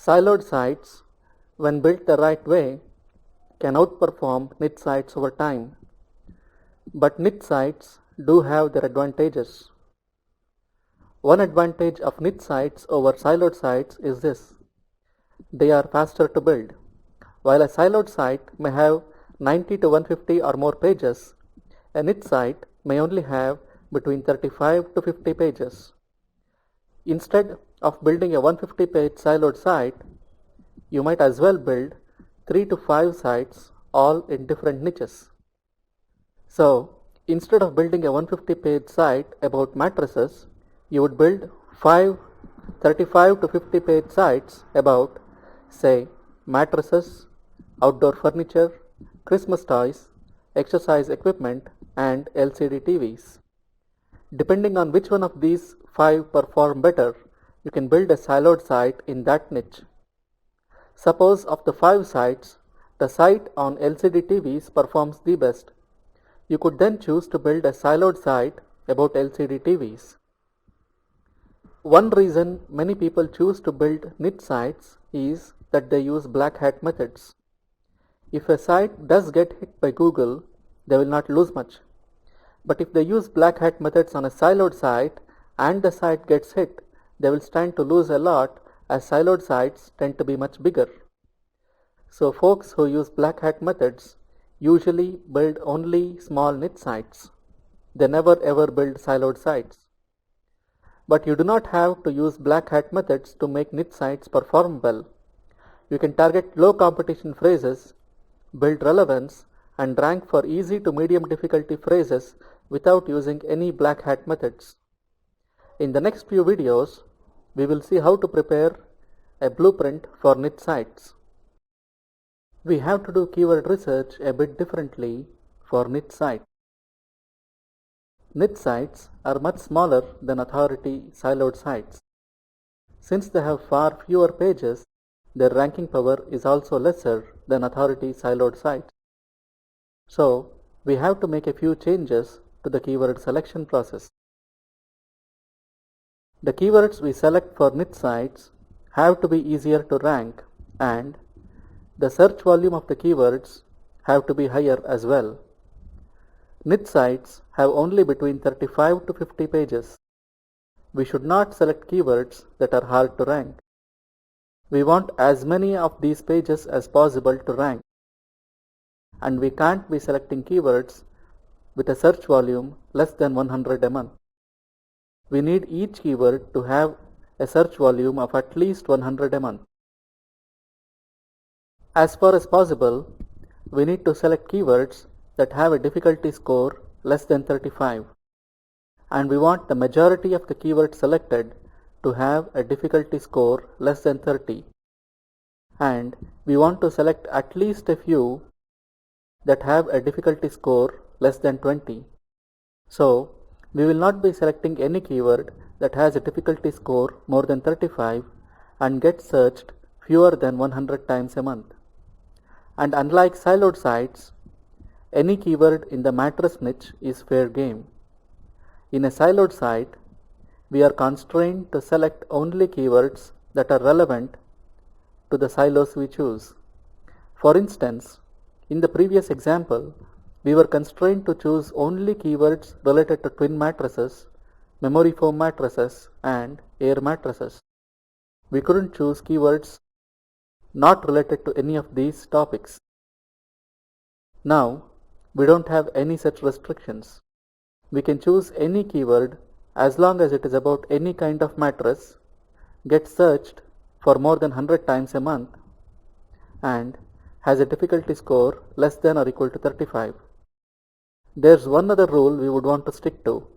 Siloed sites, when built the right way, can outperform niche sites over time. But niche sites do have their advantages. One advantage of niche sites over siloed sites is this: they are faster to build. While a siloed site may have 90 to 150 or more pages, a niche site may only have between 35 to 50 pages. Instead of building a 150-page siloed site, you might as well build 3 to 5 sites all in different niches. So, instead of building a 150-page site about mattresses, you would build 5 35 to 50-page sites about, say, mattresses, outdoor furniture, Christmas toys, exercise equipment, and LCD TVs. Depending on which one of these 5 perform better, you can build a siloed site in that niche. Suppose of the 5 sites, the site on LCD TVs performs the best. You could then choose to build a siloed site about LCD TVs. One reason many people choose to build niche sites is that they use black hat methods. If a site does get hit by Google, they will not lose much. But if they use black hat methods on a siloed site and the site gets hit, they will stand to lose a lot, as siloed sites tend to be much bigger. So folks who use black hat methods usually build only small niche sites. They never ever build siloed sites. But you do not have to use black hat methods to make niche sites perform well. You can target low competition phrases, build relevance, and rank for easy to medium difficulty phrases without using any black hat methods. In the next few videos, we will see how to prepare a blueprint for niche sites. We have to do keyword research a bit differently for niche sites. Niche sites are much smaller than authority siloed sites. Since they have far fewer pages, their ranking power is also lesser than authority siloed sites. So, we have to make a few changes to the keyword selection process. The keywords we select for niche sites have to be easier to rank, and the search volume of the keywords have to be higher as well. Niche sites have only between 35 to 50 pages. We should not select keywords that are hard to rank. We want as many of these pages as possible to rank. And we can't be selecting keywords with a search volume less than 100 a month. We need each keyword to have a search volume of at least 100 a month. As far as possible, we need to select keywords that have a difficulty score less than 35, and we want the majority of the keywords selected to have a difficulty score less than 30, and we want to select at least a few that have a difficulty score less than 20. So, we will not be selecting any keyword that has a difficulty score more than 35 and gets searched fewer than 100 times a month. And unlike siloed sites, any keyword in the mattress niche is fair game. In a siloed site, we are constrained to select only keywords that are relevant to the silos we choose. For instance, in the previous example, we were constrained to choose only keywords related to twin mattresses, memory foam mattresses, and air mattresses. We couldn't choose keywords not related to any of these topics. Now, we don't have any such restrictions. We can choose any keyword as long as it is about any kind of mattress, gets searched for more than 100 times a month, and has a difficulty score less than or equal to 35. There's one other rule we would want to stick to.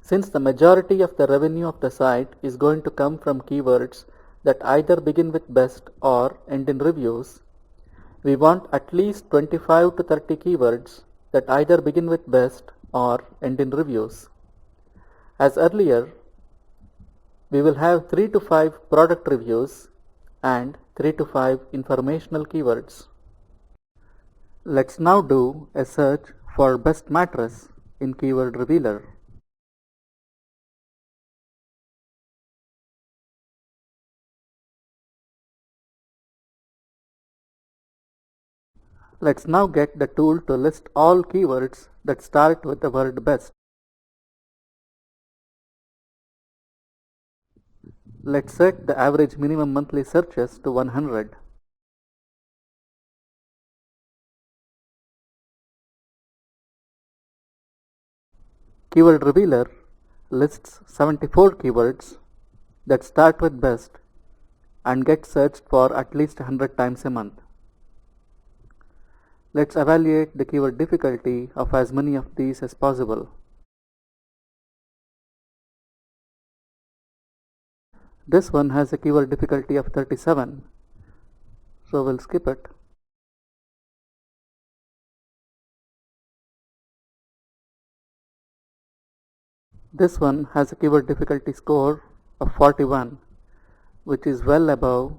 Since the majority of the revenue of the site is going to come from keywords that either begin with best or end in reviews, we want at least 25 to 30 keywords that either begin with best or end in reviews. As earlier, we will have 3 to 5 product reviews and 3 to 5 informational keywords. Let's now do a search for best mattress in Keyword Revealer. Let's now get the tool to list all keywords that start with the word best. Let's set the average minimum monthly searches to 100. Keyword Revealer lists 74 keywords that start with best and get searched for at least 100 times a month. Let's evaluate the keyword difficulty of as many of these as possible. This one has a keyword difficulty of 37, so we'll skip it. This one has a keyword difficulty score of 41, which is well above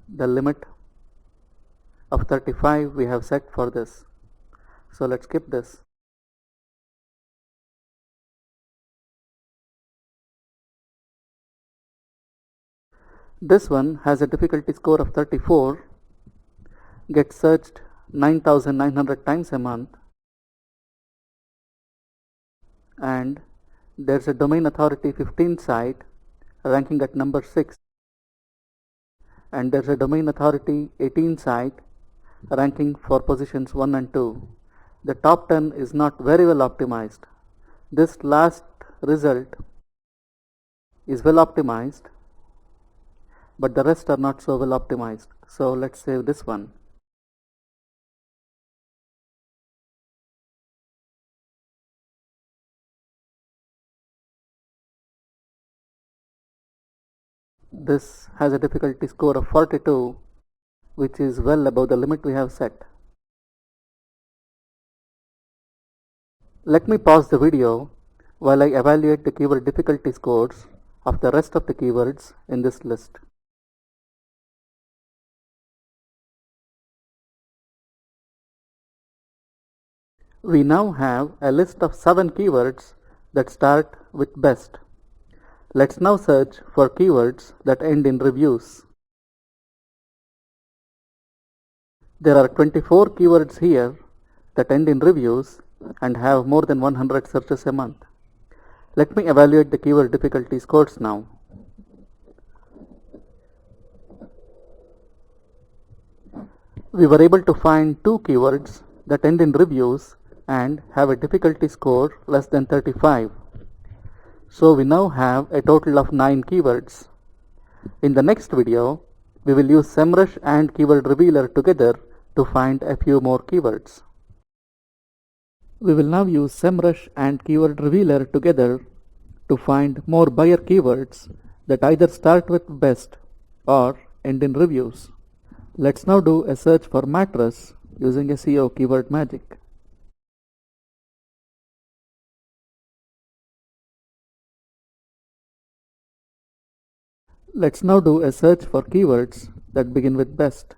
the limit of 35 we have set for this. So let's skip this. This one has a difficulty score of 34, gets searched 9,900 times a month, and there's a domain authority 15 site ranking at number 6, and there's a domain authority 18 site ranking for positions 1 and 2. The top 10 is not very well optimized. This last result is well optimized, but the rest are not so well optimized. So let's save this one. This has a difficulty score of 42, which is well above the limit we have set. Let me pause the video while I evaluate the keyword difficulty scores of the rest of the keywords in this list. We now have a list of 7 keywords that start with best. Let's now search for keywords that end in reviews. There are 24 keywords here that end in reviews and have more than 100 searches a month. Let me evaluate the keyword difficulty scores now. We were able to find 2 keywords that end in reviews and have a difficulty score less than 35. So we now have a total of 9 keywords. In the next video, we will use SEMrush and Keyword Revealer together to find a few more keywords. We will now use SEMrush and Keyword Revealer together to find more buyer keywords that either start with best or end in reviews. Let's now do a search for mattress using SEO keyword magic. Let's now do a search for keywords that begin with best.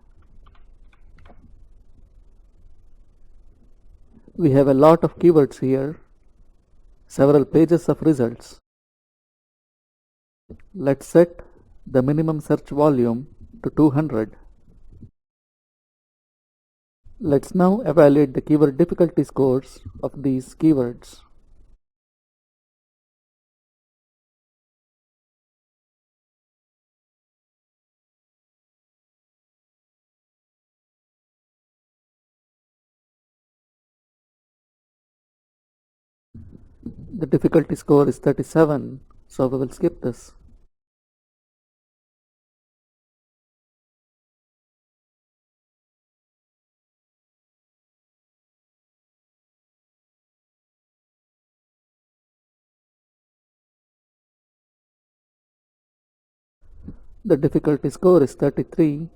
We have a lot of keywords here, several pages of results. Let's set the minimum search volume to 200. Let's now evaluate the keyword difficulty scores of these keywords. The difficulty score is 37, so we will skip this. The difficulty score is 33.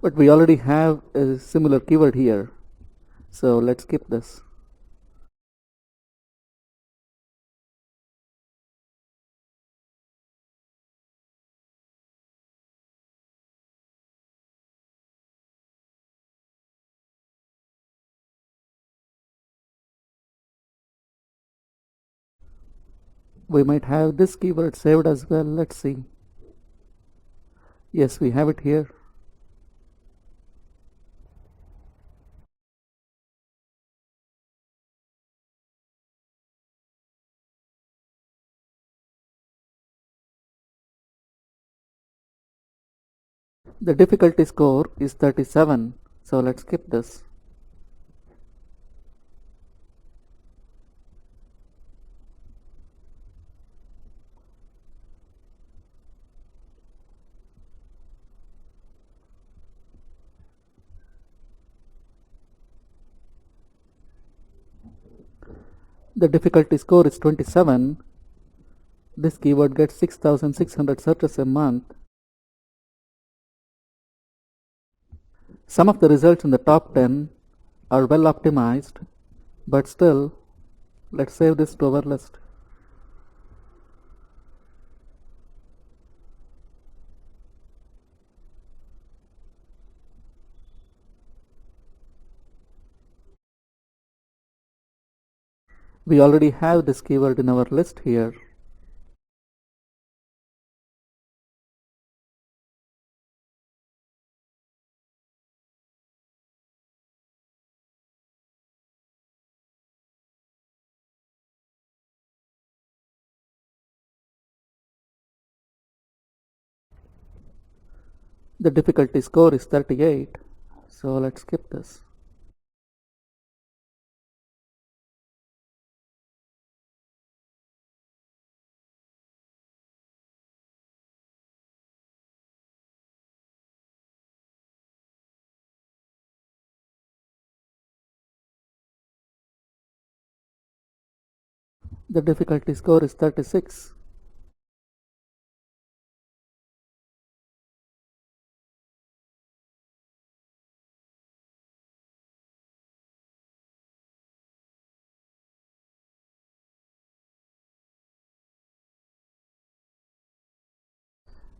But we already have a similar keyword here, so let's skip this. We might have this keyword saved as well. Let's see. Yes, we have it here. The difficulty score is 37, so let's skip this. The difficulty score is 27. This keyword gets 6,600 searches a month. Some of the results in the top 10 are well optimized, but still, let's save this to our list. We already have this keyword in our list here. The difficulty score is 38, so let's skip this. The difficulty score is 36.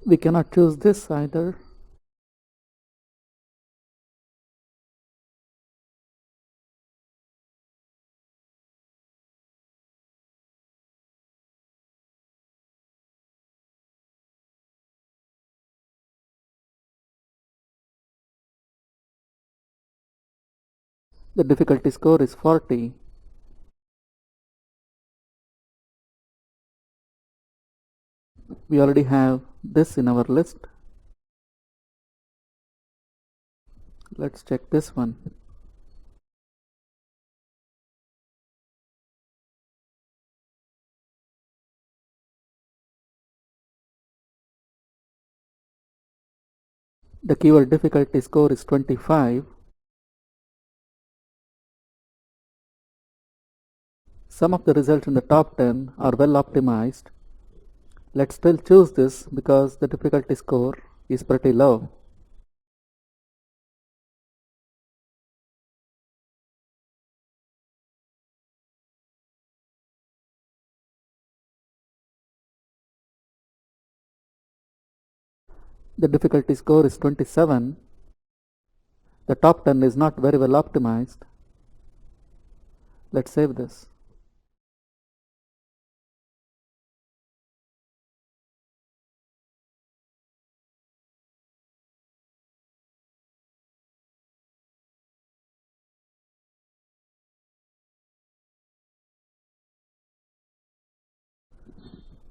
We cannot choose this either. The difficulty score is 40. We already have this in our list. Let's check this one. The keyword difficulty score is 25. Some of the results in the top 10 are well optimized. Let's still choose this because the difficulty score is pretty low. The difficulty score is 27. The top 10 is not very well optimized. Let's save this.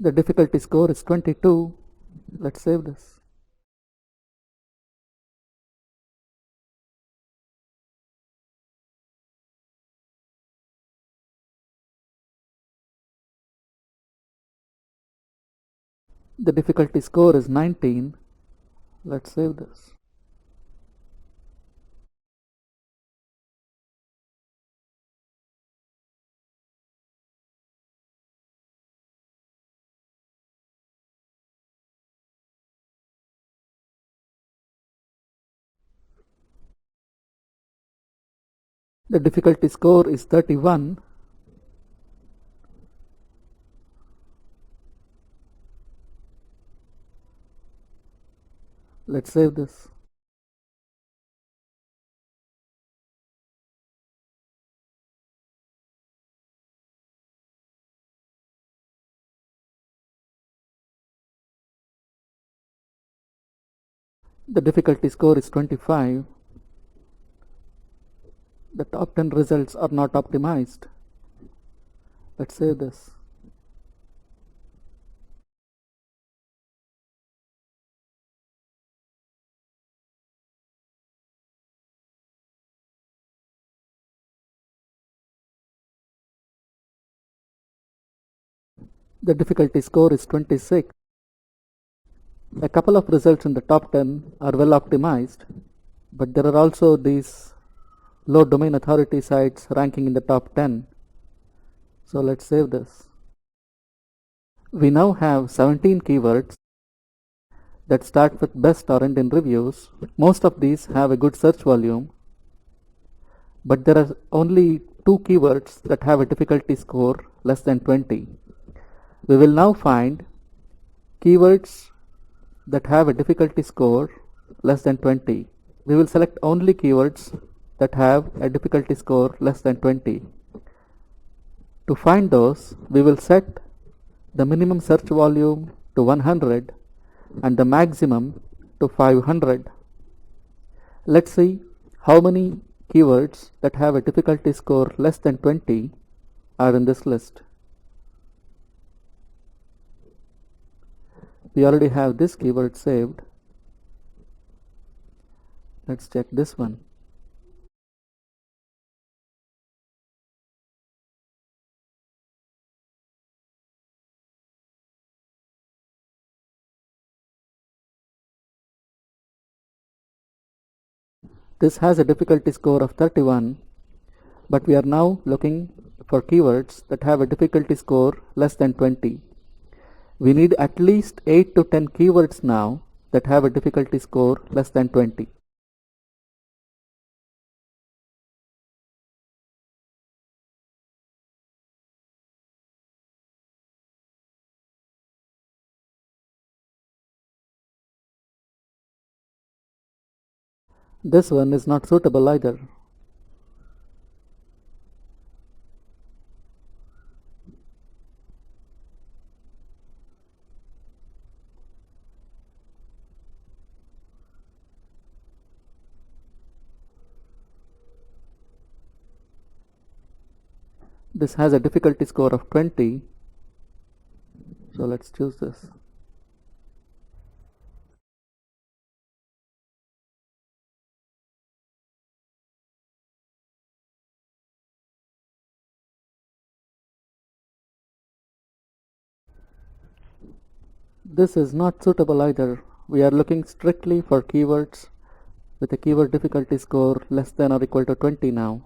The difficulty score is 22. Let's save this. The difficulty score is 19. Let's save this. The difficulty score is 31. Let's save this. The difficulty score is 25. The top 10 results are not optimized. Let's save this. The difficulty score is 26. A couple of results in the top 10 are well optimized, but there are also these low domain authority sites ranking in the top 10. So let's save this. We now have 17 keywords that start with best or end in reviews. Most of these have a good search volume, but there are only 2 keywords that have a difficulty score less than 20. We will now find keywords that have a difficulty score less than 20. We will select only keywords that have a difficulty score less than 20. To find those, we will set the minimum search volume to 100 and the maximum to 500. Let's see how many keywords that have a difficulty score less than 20 are in this list. We already have this keyword saved. Let's check this one. This has a difficulty score of 31, but we are now looking for keywords that have a difficulty score less than 20. We need at least 8 to 10 keywords now that have a difficulty score less than 20. This one is not suitable either. This has a difficulty score of 20, so let's choose this. This is not suitable either. We are looking strictly for keywords with a keyword difficulty score less than or equal to 20 now.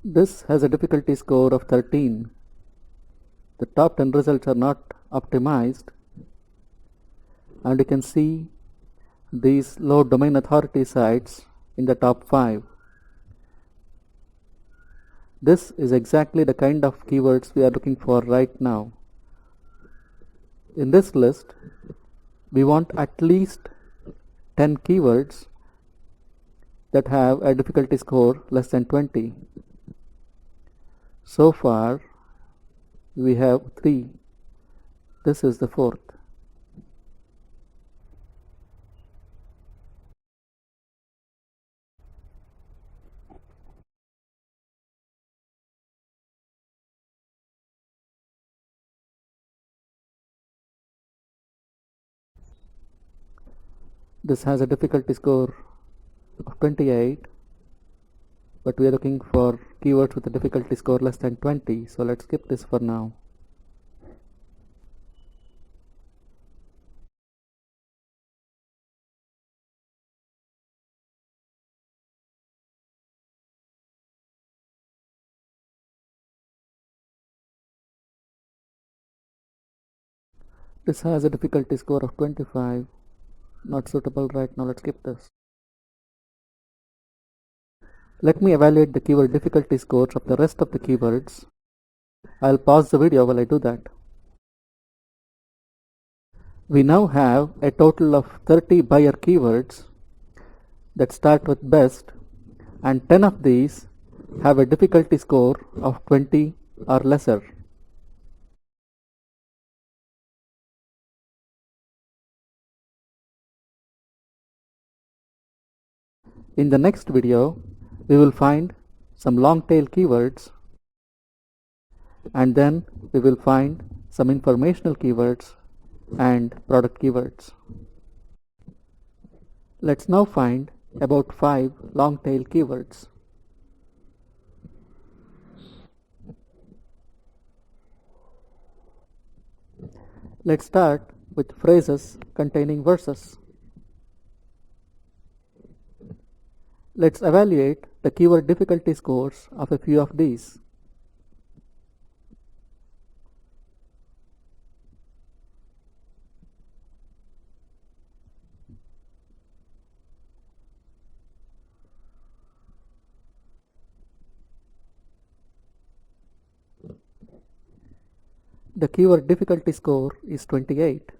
This has a difficulty score of 13. The top 10 results are not optimized, and you can see these low domain authority sites in the top 5. This is exactly the kind of keywords we are looking for right now. In this list, we want at least 10 keywords that have a difficulty score less than 20. So far, we have 3. This is the 4th. This has a difficulty score of 28, but we are looking for keywords with a difficulty score less than 20, so let's skip this for now. This has a difficulty score of 25, not suitable right now, let's skip this. Let me evaluate the keyword difficulty scores of the rest of the keywords. I'll pause the video while I do that. We now have a total of 30 buyer keywords that start with best, and 10 of these have a difficulty score of 20 or lesser. In the next video, we will find some long tail keywords, and then we will find some informational keywords and product keywords. Let's now find about 5 long tail keywords. Let's start with phrases containing verses. Let's evaluate the keyword difficulty scores of a few of these. The keyword difficulty score is 28.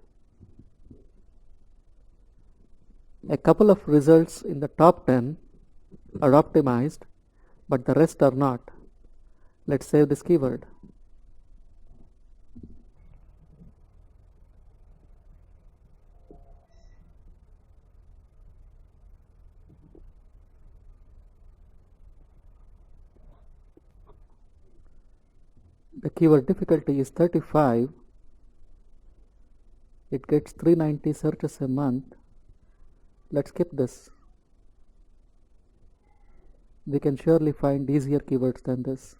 A couple of results in the top 10 are optimized, but the rest are not. Let's save this keyword. The keyword difficulty is 35. It gets 390 searches a month. Let's skip this. We can surely find easier keywords than this.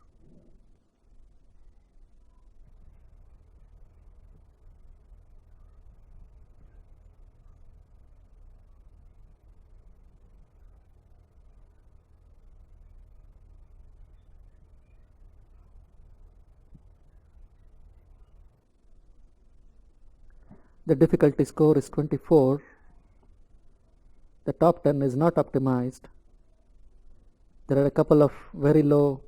The difficulty score is 24. The top 10 is not optimized. There are a couple of very low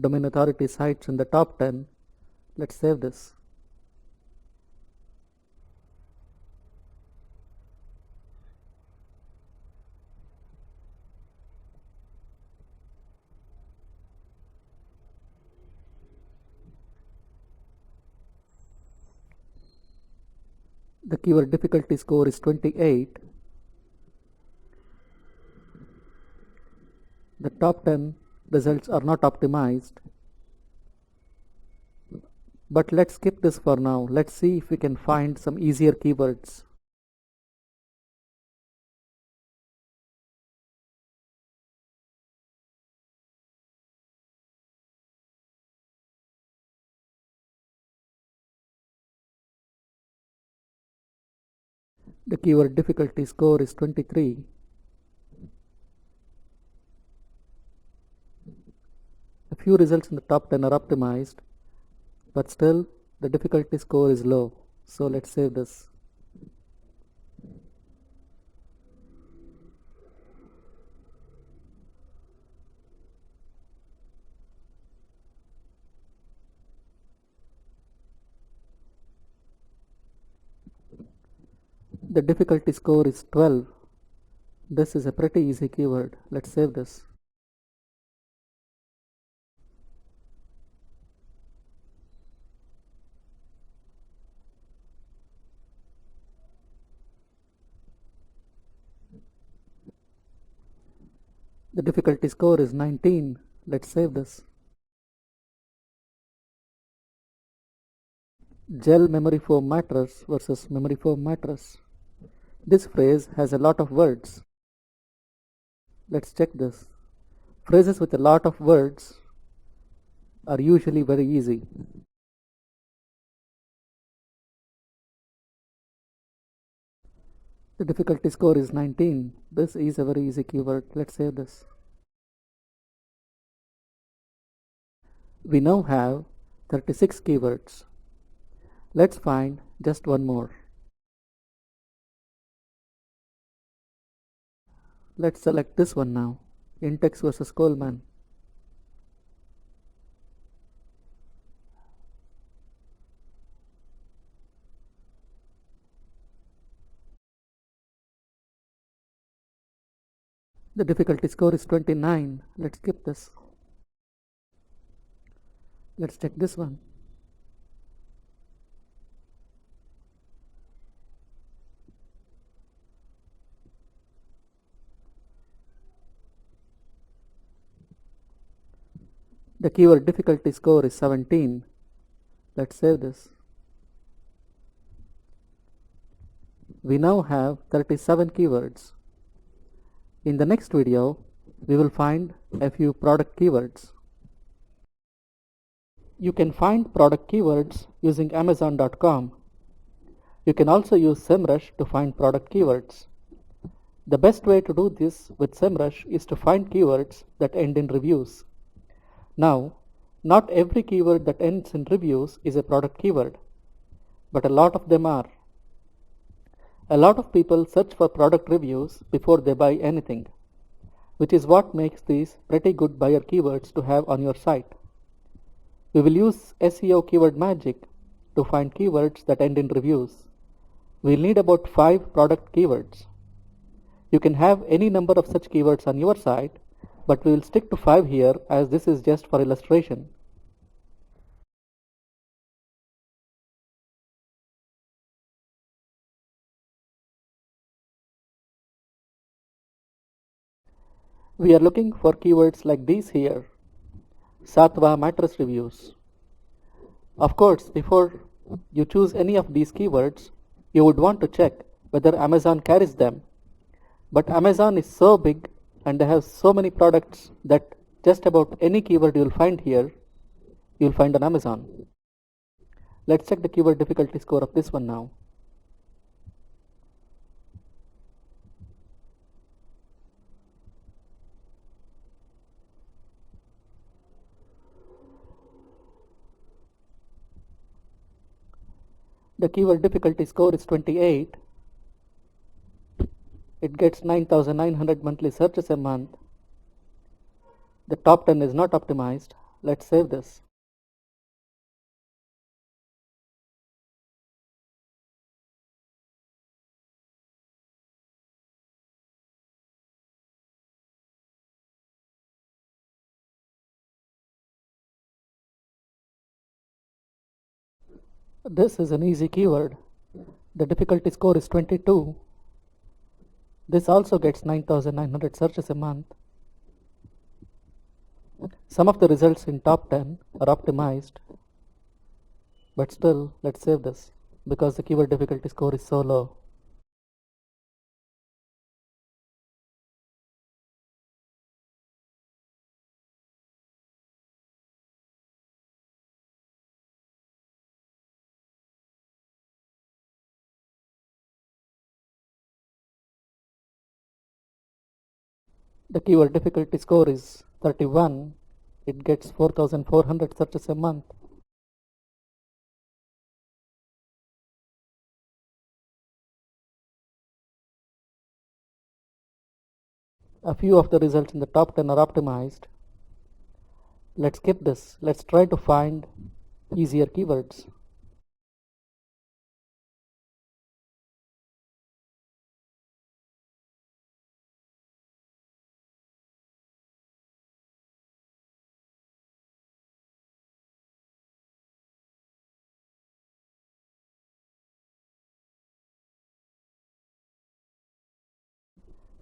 domain authority sites in the top 10. Let's save this. The keyword difficulty score is 28. The top 10 results are not optimized. But let's skip this for now. Let's see if we can find some easier keywords. The keyword difficulty score is 23. A few results in the top 10 are optimized, but still the difficulty score is low. So let's save this. The difficulty score is 12. This is a pretty easy keyword. Let's save this. The difficulty score is 19. Let's save this. Gel memory foam mattress versus memory foam mattress. This phrase has a lot of words. Let's check this. Phrases with a lot of words are usually very easy. The difficulty score is 19. This is a very easy keyword. Let's save this. We now have 36 keywords. Let's find just one more. Let's select this one now. Intex versus Coleman. The difficulty score is 29. Let's skip this. Let's check this one. The keyword difficulty score is 17. Let's save this. We now have 37 keywords. In the next video, we will find a few product keywords. You can find product keywords using Amazon.com. You can also use SEMrush to find product keywords. The best way to do this with SEMrush is to find keywords that end in reviews. Now, not every keyword that ends in reviews is a product keyword, but a lot of them are. A lot of people search for product reviews before they buy anything, which is what makes these pretty good buyer keywords to have on your site. We will use SEO keyword magic to find keywords that end in reviews. We'll need about 5 product keywords. You can have any number of such keywords on your site, but we will stick to 5 here as this is just for illustration. We are looking for keywords like these here. Sattva mattress reviews. Of course, before you choose any of these keywords, you would want to check whether Amazon carries them. But Amazon is so big and they have so many products that just about any keyword you'll find here, you'll find on Amazon. Let's check the keyword difficulty score of this one now. The keyword difficulty score is 28. It gets 9,900 monthly searches a month. The top 10 is not optimized. Let's save this. This is an easy keyword. The difficulty score is 22. This also gets 9,900 searches a month. Some of the results in top 10 are optimized, but still, let's save this because the keyword difficulty score is so low. The keyword difficulty score is 31. It gets 4,400 searches a month. A few of the results in the top 10 are optimized. Let's skip this. Let's try to find easier keywords.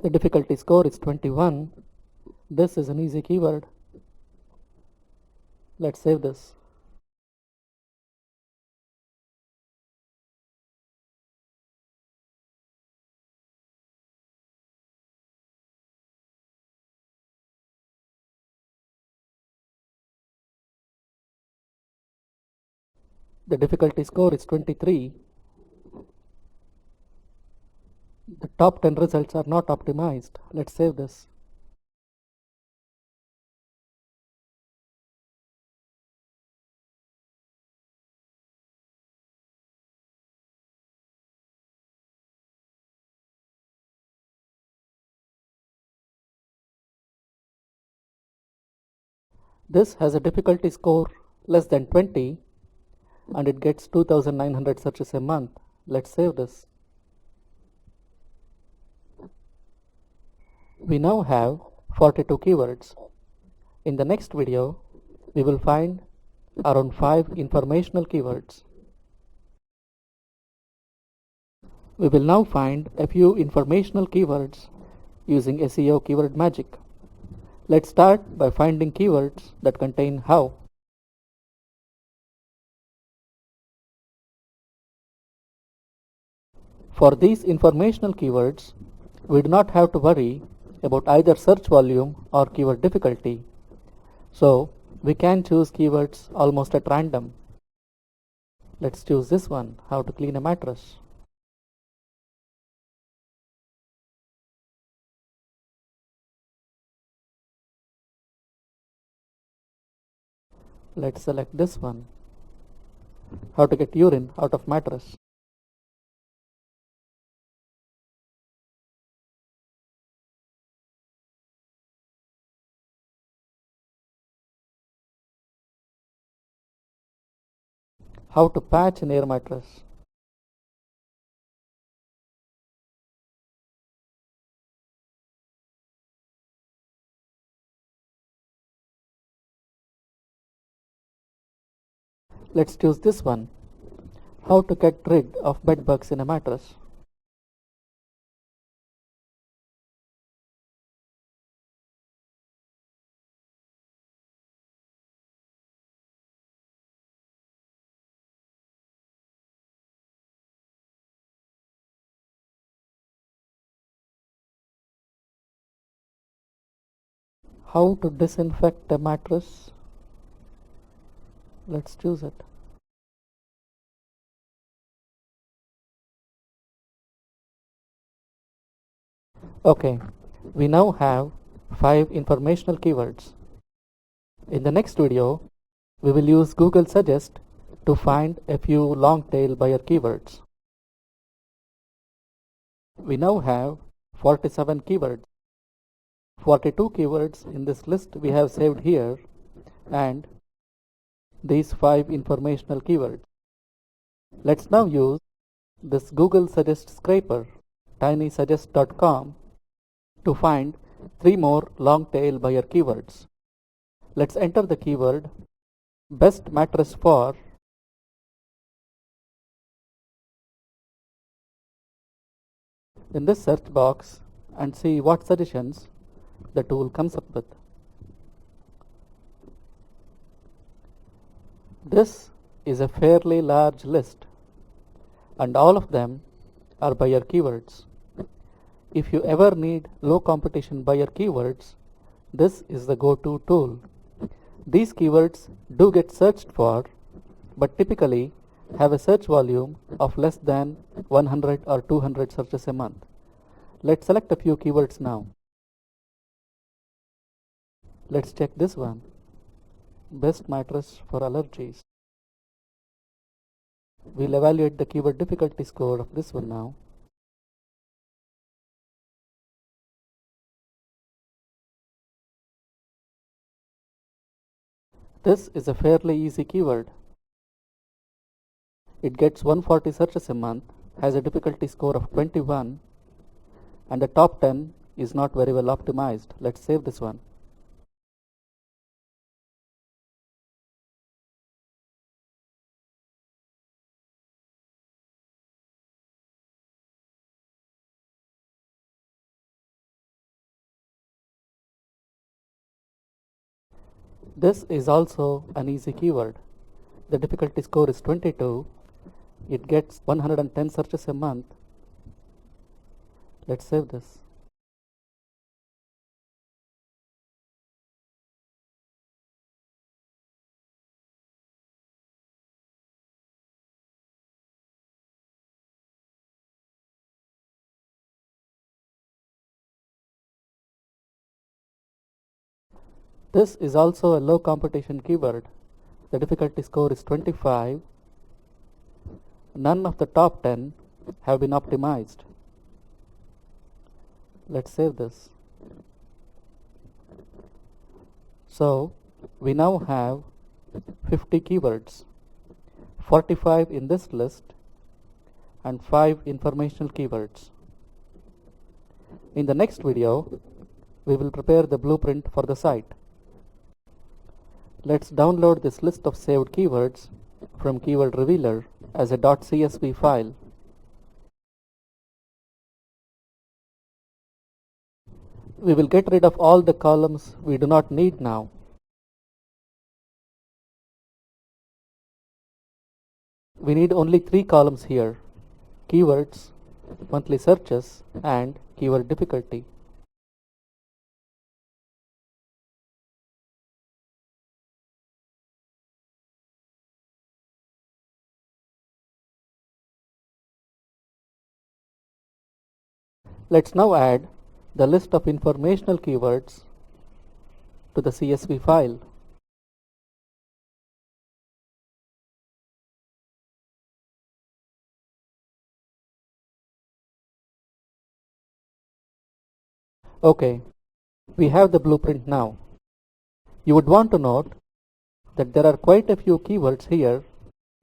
The difficulty score is 21. This is an easy keyword. Let's save this. The difficulty score is 23. The top 10 results are not optimized. Let's save this. This has a difficulty score less than 20 and it gets 2,900 searches a month. Let's save this. We now have 42 keywords. In the next video, we will find around 5 informational keywords. We will now find a few informational keywords using SEO keyword magic. Let's start by finding keywords that contain how. For these informational keywords, we do not have to worry about either search volume or keyword difficulty. So, we can choose keywords almost at random. Let's choose this one, how to clean a mattress. Let's select this one, how to get urine out of mattress. How to patch an air mattress. Let's choose this one, how to get rid of bed bugs in a mattress. How to disinfect a mattress. Let's choose it. Okay, we now have 5 informational keywords. In the next video, we will use Google Suggest to find a few long tail buyer keywords. We now have 47 keywords. 42 keywords in this list we have saved here, and these 5 informational keywords. Let's now use this Google Suggest scraper, tinysuggest.com, to find 3 more long tail buyer keywords. Let's enter the keyword best mattress for in this search box and see what suggestions the tool comes up with. This is a fairly large list, and all of them are buyer keywords. If you ever need low competition buyer keywords, this is the go-to tool. These keywords do get searched for, but typically have a search volume of less than 100 or 200 searches a month. Let's select a few keywords now. Let's check this one, best mattress for allergies. We'll evaluate the keyword difficulty score of this one now. This is a fairly easy keyword. It gets 140 searches a month, has a difficulty score of 21, and the top 10 is not very well optimized. Let's save this one. This is also an easy keyword. The difficulty score is 22. It gets 110 searches a month. Let's save this. This is also a low competition keyword. The difficulty score is 25. None of the top 10 have been optimized. Let's save this. So, we now have 50 keywords, 45 in this list and 5 informational keywords. In the next video, we will prepare the blueprint for the site. Let's download this list of saved keywords from Keyword Revealer as a .csv file. We will get rid of all the columns we do not need now. We need only 3 columns here: keywords, monthly searches, and keyword difficulty. Let's now add the list of informational keywords to the CSV file. Okay, we have the blueprint now. You would want to note that there are quite a few keywords here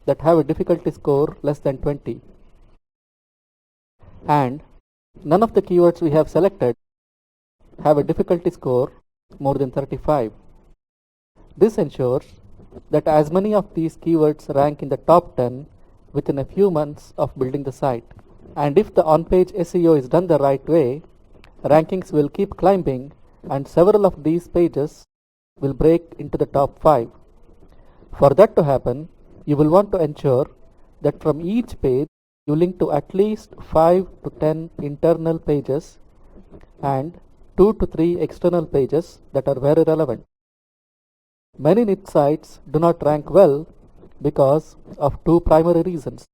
that have a difficulty score less than 20. And none of the keywords we have selected have a difficulty score more than 35. This ensures that as many of these keywords rank in the top 10 within a few months of building the site. And if the on-page SEO is done the right way, rankings will keep climbing and several of these pages will break into the top 5. For that to happen, you will want to ensure that from each page you link to at least 5 to 10 internal pages and 2 to 3 external pages that are very relevant. Many niche sites do not rank well because of 2 primary reasons.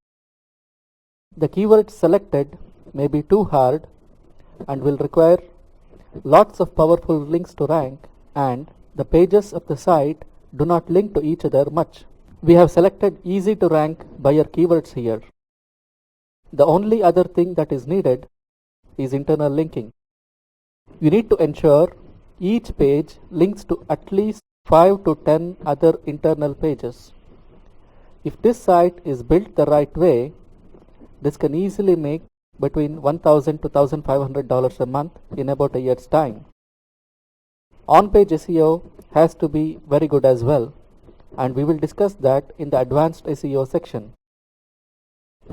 The keywords selected may be too hard and will require lots of powerful links to rank, and the pages of the site do not link to each other much. We have selected easy to rank buyer keywords here. The only other thing that is needed is internal linking. You need to ensure each page links to at least 5 to 10 other internal pages. If this site is built the right way, this can easily make between $1,000 to $1,500 a month in about a year's time. On-page SEO has to be very good as well, and we will discuss that in the advanced SEO section.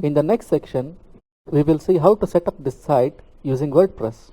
In the next section, we will see how to set up this site using WordPress.